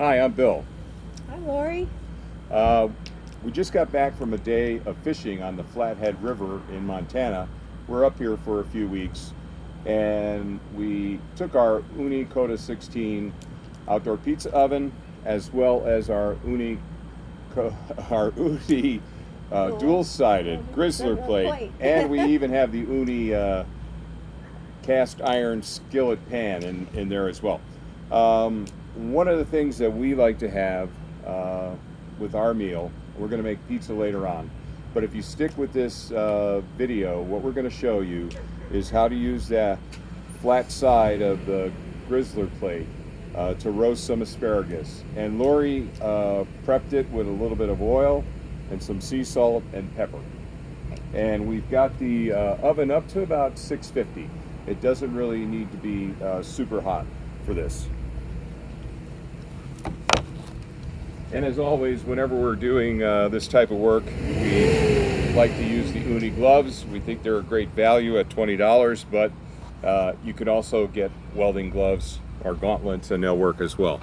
Hi, I'm Bill. Hi, Lori. We just got back from a day of fishing on the Flathead River in Montana. We're up here for a few weeks, and we took our Ooni Koda 16 outdoor pizza oven, as well as our Ooni Dual-Sided Grizzler Plate, and we even have the Ooni cast iron skillet pan in there as well. One of the things that we like to have with our meal, we're going to make pizza later on, but if you stick with this video, what we're going to show you is how to use that flat side of the Grizzler plate to roast some asparagus. And Lori prepped it with a little bit of oil and some sea salt and pepper. And we've got the oven up to about 650. It doesn't really need to be super hot for this. And as always, whenever we're doing this type of work, we like to use the Ooni gloves. We think they're a great value at $20, but you can also get welding gloves or gauntlets, and they'll work as well.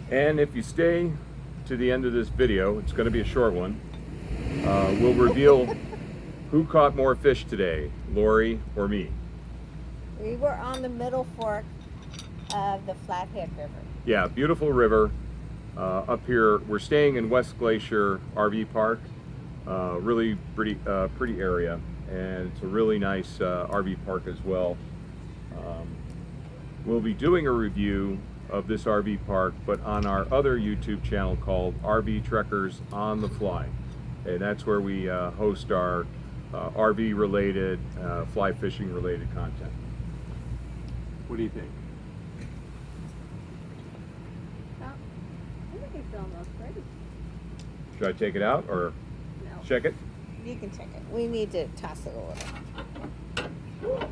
And if you stay to the end of this video, it's going to be a short one, we'll reveal who caught more fish today, Lori or me. We were on the middle fork of the Flathead River. Yeah, beautiful river. Up here, we're staying in West Glacier RV Park. Really pretty area, and it's a really nice RV park as well. We'll be doing a review of this RV park, but on our other YouTube channel called RV Trekkers on the Fly, and that's where we host our RV related, fly fishing related content. What do you think? Oh, I think it's almost ready. Should I take it out or No. check it? You can check it. We need to toss it a little.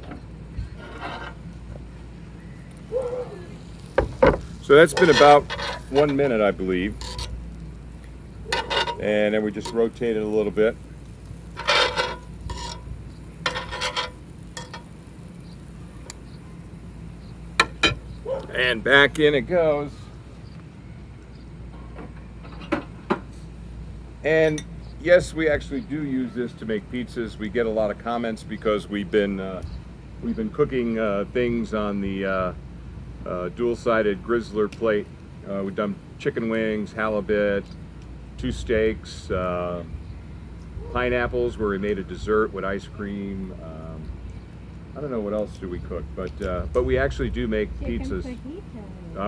So that's been about 1 minute, I believe. And then we just rotate it a little bit. And back in it goes. And yes, we actually do use this to make pizzas. We get a lot of comments because we've been cooking things on the dual-sided Grizzler plate. We've done chicken wings, halibut, 2 steaks, pineapples where we made a dessert with ice cream. I don't know what else do we cook, but we actually do make pizzas.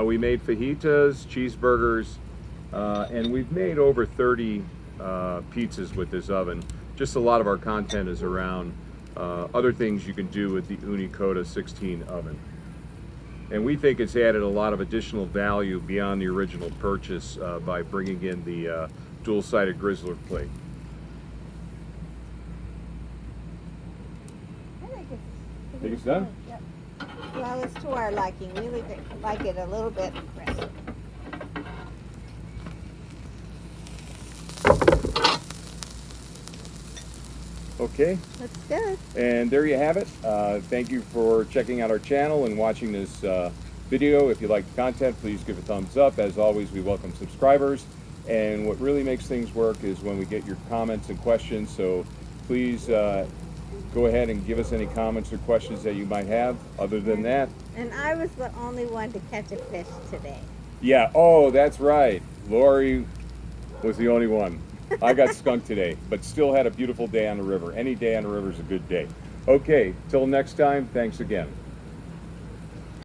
We made fajitas, cheeseburgers, and we've made over 30 pizzas with this oven. Just a lot of our content is around other things you can do with the Ooni Koda 16 oven. And we think it's added a lot of additional value beyond the original purchase by bringing in the dual-sided Grizzler plate. I Think it's done? Yep. Well, it's to our liking. We like it a little bit crisp. Okay. That's good. And there you have it. Thank you for checking out our channel and watching this video. If you like the content, please give a thumbs up. As always, we welcome subscribers. And what really makes things work is when we get your comments and questions. So please go ahead and give us any comments or questions that you might have. Other than that. And I was the only one to catch a fish today. Yeah, oh, that's right. Lori was the only one. I got skunked today, but still had a beautiful day on the river. Any day on the river is a good day. Okay, till next time, thanks again.